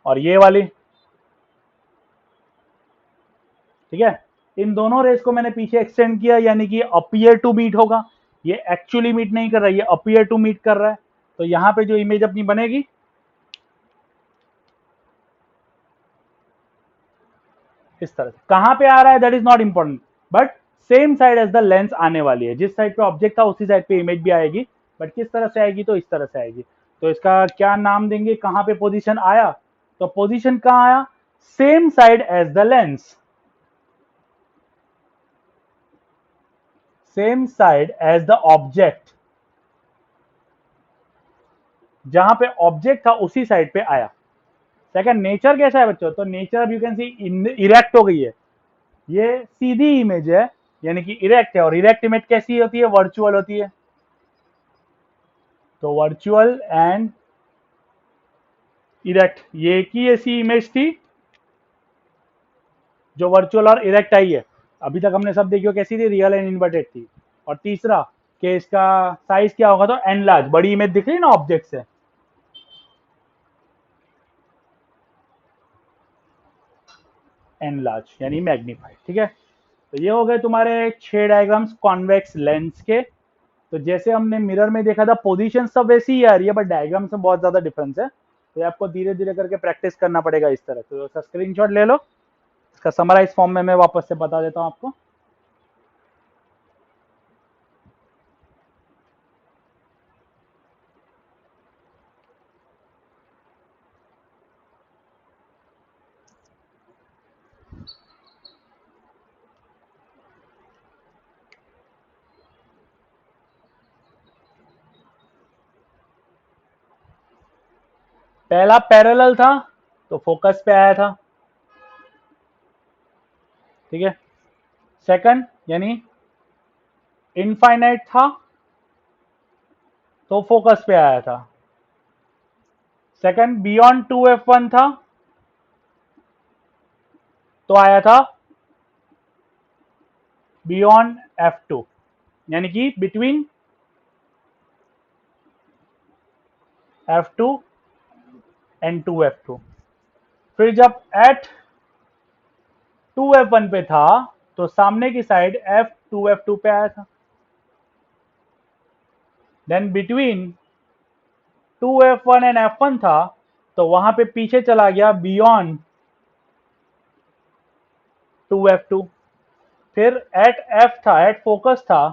और ये वाली। ठीक है, इन दोनों रेस को मैंने पीछे एक्सटेंड किया, यानी कि अपीयर टू मीट होगा। ये एक्चुअली मीट नहीं कर रहा है, ये अपीयर टू मीट कर रहा है। तो यहां पे जो इमेज अपनी बनेगी, इस तरह से। कहां पे आ रहा है that is not important, but same side as the lens आने वाली है। जिस साइड पे ऑब्जेक्ट था उसी साइड पे इमेज भी आएगी, बट किस तरह से आएगी? तो इस तरह से आएगी। तो इसका क्या नाम देंगे? कहां पे पोजीशन आया? तो पोजीशन कहां आया? Same side as the lens, same side as the object. जहां पे ऑब्जेक्ट था उसी साइड पे आया। सेकंड नेचर कैसा है बच्चों? तो nature you can C erect हो गई है, ये सीधी इमेज है, यानी कि इरेक्ट है। और इरेक्ट इमेज कैसी होती है? वर्चुअल होती है। तो वर्चुअल एंड इरेक्ट, ये की ऐसी इमेज थी जो वर्चुअल और इरेक्ट आई है। अभी तक हमने सब देखी हो कैसी थी? रियल एंड इन्वर्टेड थी। और तीसरा कि इसका साइज क्या होगा? तो एनलार्ज, बड़ी इमेज दिख रही है ना ऑब्जेक्ट से, एनलार्ज यानी मैग्नीफाइड। ठीक है, तो ये हो गए तुम्हारे 6 डायग्राम्स कॉन्वेक्स लेंस के। तो जैसे हमने मिरर में देखा था, पोजीशन सब वैसी ही आ रही है, बट डायग्राम्स में बहुत ज्यादा डिफरेंस है। तो ये आपको धीरे धीरे करके प्रैक्टिस करना पड़ेगा इस तरह। तो इसका स्क्रीनशॉट ले लो, इसका समराइज फॉर्म में मैं वापस से बता देता हूँ आपको। पहला पैरेलल था तो फोकस पे आया था, ठीक है। सेकंड यानी इनफाइनाइट था तो फोकस पे आया था। सेकंड बियॉन्ड 2f1 था तो आया था बियॉन्ड f2, यानी कि बिटवीन f2 एंड 2f2। फिर जब एट 2f1 पे था तो सामने की साइड f2f2 पे आया था। Then between 2f1 and f1 था तो वहां पे पीछे चला गया बियॉन्ड 2f2। फिर एट f था, एट फोकस था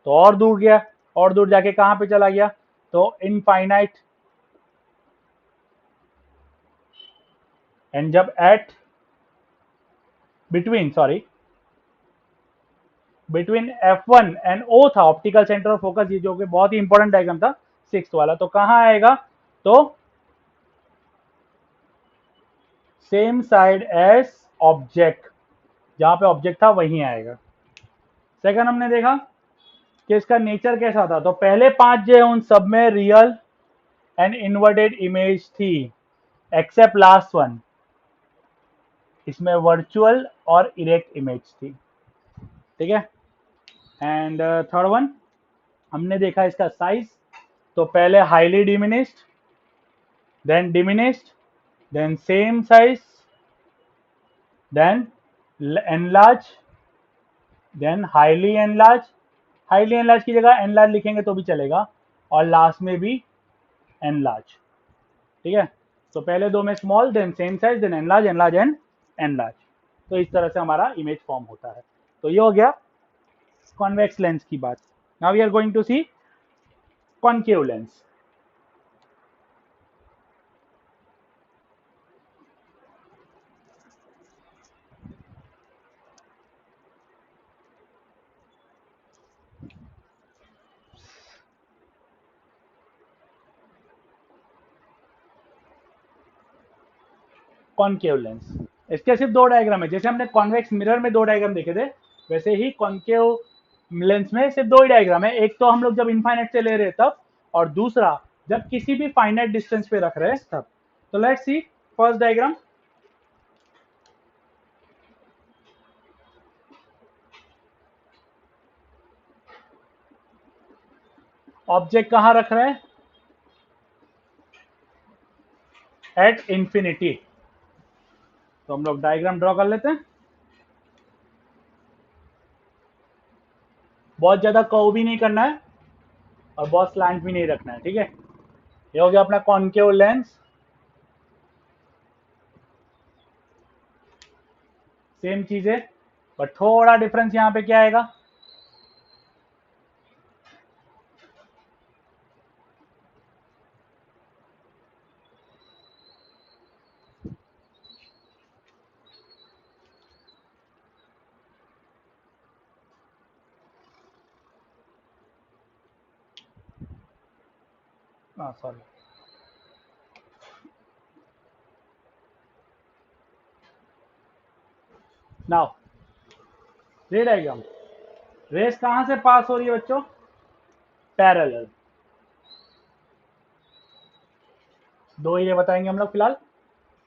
तो और दूर गया, और दूर जाके कहां पे चला गया तो इनफाइनाइट। एंड जब at between f1 and o था, ऑप्टिकल सेंटर ऑफ फोकस, ये जो कि बहुत ही इंपॉर्टेंट डायग्राम था सिक्स्थ वाला, तो कहां आएगा तो सेम साइड एज ऑब्जेक्ट, जहां पे ऑब्जेक्ट था वहीं आएगा। सेकंड हमने देखा कि इसका नेचर कैसा था, तो पहले 5 जो है उन सब में रियल एंड इन्वर्टेड इमेज थी, एक्सेप्ट लास्ट वन, इसमें वर्चुअल और इरेक्ट इमेज थी, ठीक है। एंड थर्ड वन हमने देखा इसका साइज, तो पहले highly diminished, then diminished, then same size, then enlarge, then highly enlarge, highly enlarge की जगह एनलार्ज लिखेंगे तो भी चलेगा, और लास्ट में भी एनलार्ज, ठीक है। तो पहले दो में small, then same size, then enlarge, enlarge and enlarge. तो इस तरह से हमारा इमेज फॉर्म होता है। तो ये हो गया कॉन्वेक्स लेंस की बात। Now we are going to see concave lens. Concave lens, इसके सिर्फ दो डायग्राम है, जैसे हमने कॉन्वेक्स मिरर में दो डायग्राम देखे थे, वैसे ही कॉनकेव लेंस में सिर्फ दो ही डायग्राम है। एक तो हम लोग जब इनफाइनाइट से ले रहे तब, और दूसरा जब किसी भी फाइनाइट डिस्टेंस पे रख रहे हैं तब। तो let's C first diagram. Object कहां रख रहे हैं, एट इंफिनिटी। तो हम लोग डायग्राम ड्रॉ कर लेते हैं। बहुत ज्यादा कर्व भी नहीं करना है और बहुत स्लैंट भी नहीं रखना है, ठीक है। ये हो गया अपना कॉनकेव लेंस। सेम चीज है, बट थोड़ा डिफरेंस यहाँ पे क्या आएगा, sorry, now ray diagram. Rays कहां से पास हो रही है बच्चों, पैरेलल। दो ही बताएंगे हम लोग फिलहाल।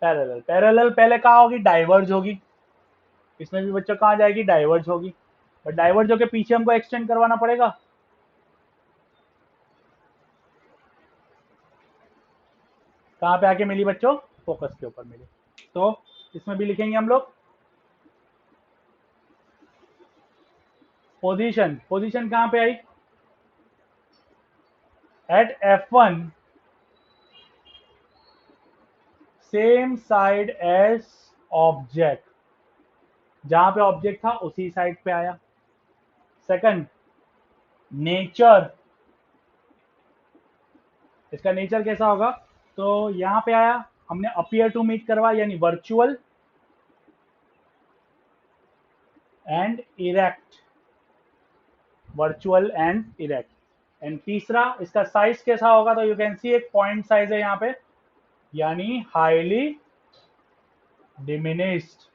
पैरेलल, पैरेलल पहले कहाँ होगी, डाइवर्ज होगी। इसमें भी बच्चों कहाँ जाएगी, डाइवर्ज होगी। बट डाइवर्ज होके पीछे हमको एक्सटेंड करवाना पड़ेगा। कहाँ पे आके मिली बच्चों, फोकस के ऊपर मिली। तो इसमें भी लिखेंगे हम लोग पोजीशन। पोजीशन कहाँ पे आई, at f1 same side as object, जहां पे ऑब्जेक्ट था उसी साइड पे आया। सेकंड नेचर, इसका नेचर कैसा होगा, तो यहां पे आया, हमने अपीयर टू मीट करवा, यानी virtual and erect, virtual and erect. And तीसरा इसका साइज कैसा होगा, तो यू कैन सी एक पॉइंट साइज है यहाँ पे, यानी हाईली डिमिनिश्ड।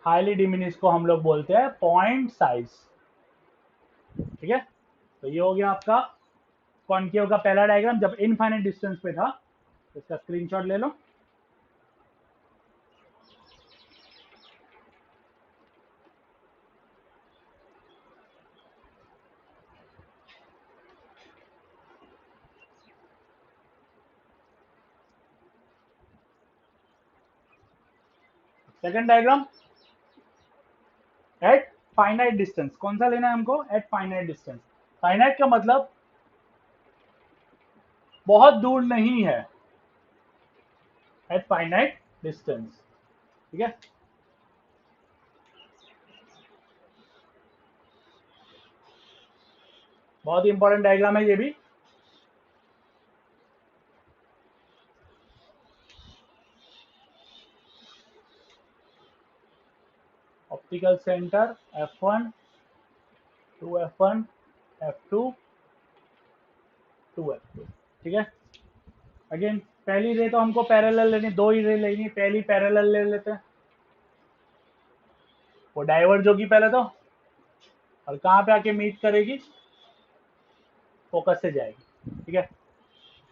हाईली डिमिनिश्ड को हम लोग बोलते हैं पॉइंट साइज। ठीक है, तो ये हो गया आपका कॉनकेव का पहला डायग्राम जब इनफाइनाइट डिस्टेंस पे था। इसका स्क्रीनशॉट ले लो। Second diagram at finite distance. कौन सा लेना है हमको? Eight finite distance. फाइनाइट का मतलब बहुत दूर नहीं है, एट फाइनाइट डिस्टेंस। ठीक है, बहुत ही इंपॉर्टेंट डायग्राम है ये भी। Optical centre F1 to F1 F2 to F2। ठीक है, अगेन पहली रे तो हमको पैरेलल लेनी, दो ही रे लेनी। पहली पैरेलल ले लेते हैं, वो डाइवर्ज होगी पहले तो, और कहाँ पे आके मीट करेगी? फोकस से जाएगी। ठीक है,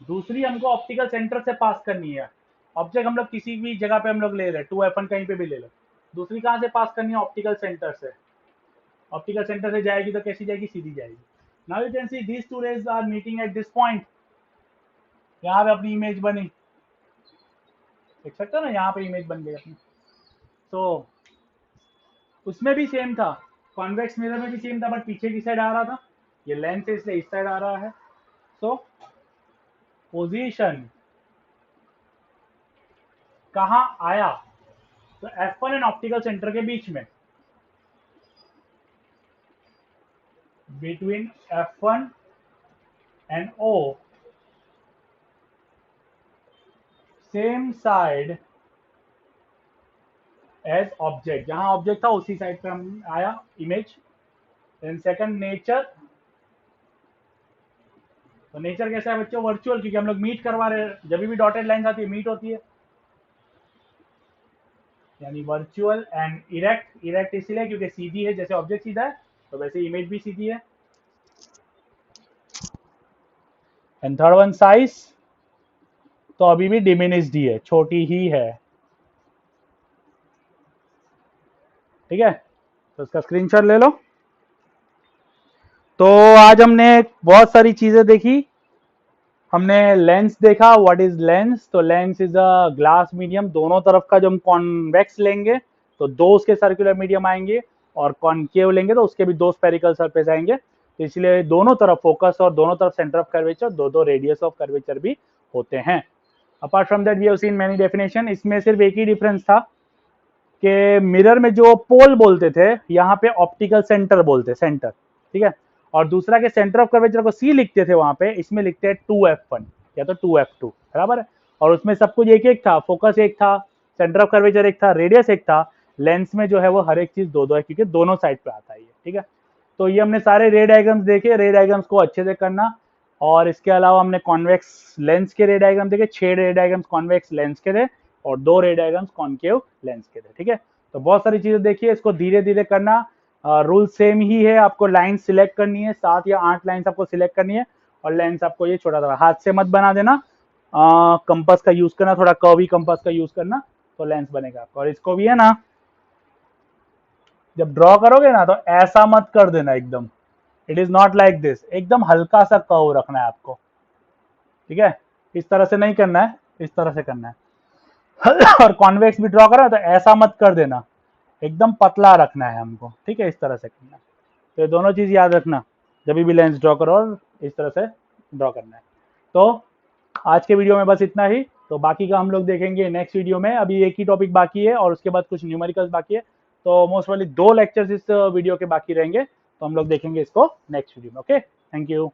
दूसरी हमको ऑप्टिकल सेंटर से पास करनी है। ऑब्जेक्ट हम लोग किसी भी जगह पे हम लोग ले रहे हैं, 2F1 कहीं पे भी ले लो। दूसरी कहाँ से पास करनी है? ऑप्टिकल सेंटर से। ऑप्टिकल सेंटर से जाएगी तो कैसी जाएगी? सीधी जाएगी। Now you can see these two rays are meeting at this point. यहाँ पे अपनी इमेज बनी, देख सकते हो ना, यहाँ पे इमेज बन गई अपनी। तो उसमें भी सेम था, कॉन्वेक्स मिरर में भी सेम था, बट पीछे की साइड आ रहा था। ये लेंस है इसलिए इस साइड आ रहा है। सो पोजीशन कहाँ आया? तो F1 एंड ऑप्टिकल सेंटर के बीच में, between F1 and O, same side as object. जहां ऑब्जेक्ट था उसी साइड पे हम आया इमेज। Then second nature. तो नेचर कैसा है बच्चों? वर्चुअल, क्योंकि हम लोग मीट करवा रहे हैं। जब भी डॉटेड लाइन आती है मीट होती है, यानी वर्चुअल एंड इरेक्ट। इरेक्ट इसलिए क्योंकि सीधी है, जैसे ऑब्जेक्ट सीधा है तो वैसे इमेज भी सीधी है। एंड थर्ड वन साइज, तो अभी भी डिमिनिश्ड ही है, छोटी ही है। ठीक है, तो इसका स्क्रीनशॉट ले लो। तो आज हमने बहुत सारी चीजें देखी। हमने लेंस देखा, व्हाट इज लेंस। तो lens is a glass medium. दोनों तरफ का जब हम कॉन्वेक्स लेंगे तो दो उसके सर्कुलर मीडियम आएंगे, और कॉन्केव लेंगे तो उसके भी दो स्पेरिकल सरफेस आएंगे। तो इसलिए दोनों तरफ फोकस और दोनों तरफ सेंटर ऑफ कर्वेचर, दो दो रेडियस ऑफ कर्वेचर भी होते हैं। Apart from that we have seen many definition. इसमें सिर्फ एक ही डिफरेंस था कि मिरर में जो पोल बोलते थे, यहाँ पे ऑप्टिकल सेंटर बोलते, सेंटर। ठीक है, और दूसरा के सेंटर ऑफ कर्वेचर को सी लिखते थे, वहां पे इसमें लिखते हैं 2F1 या तो 2F2। बराबर है, और उसमें सब कुछ एक एक था। फोकस एक था, सेंटर ऑफ कर्वेचर एक था, रेडियस एक था। लेंस में जो है वो हर एक चीज दो दो है, क्योंकि दोनों साइड पे आता है ये। ठीक है, तो ये हमने सारे रे डायग्राम्स देखे। रे डायग्राम्स को अच्छे से करना। और इसके अलावा हमने कॉन्वेक्स लेंस के रे डायग्राम देखे। 6 रे डायग्राम्स कॉन्वेक्स लेंस के थे और 2 रे डायग्राम्स कॉन्केव लेंस के थे। ठीक है, तो बहुत सारी चीजें देखिए, इसको धीरे धीरे करना। रूल सेम ही है, आपको लाइन सिलेक्ट करनी है, 7 या 8 लाइन्स आपको सिलेक्ट करनी है। और लेंस आपको ये छोटा सा, हाथ से मत बना देना, कंपास का यूज करना, थोड़ा कर्वी कंपास का यूज करना, तो लेंस बनेगा आपका। और इसको भी है ना, जब ड्रॉ करोगे ना तो ऐसा मत कर देना एकदम, it is not like this. एकदम हल्का सा कर्व रखना है आपको। ठीक है, इस तरह से नहीं करना है, इस तरह से करना है। और कॉन्वेक्स भी ड्रॉ करो तो ऐसा मत कर देना, एकदम पतला रखना है हमको। ठीक है, इस तरह से करना है। तो ये दोनों चीज याद रखना जब भी लेंस ड्रॉ करो, और इस तरह से ड्रॉ करना है। तो आज के वीडियो में बस इतना ही। तो बाकी का हम लोग देखेंगे नेक्स्ट वीडियो में। अभी एक ही टॉपिक बाकी है और उसके बाद कुछ न्यूमेरिकल्स बाकी है। तो मोस्ट वाली 2 लेक्चर्स इस वीडियो के बाकी रहेंगे, तो हम लोग देखेंगे इसको नेक्स्ट वीडियो में। Okay, thank you.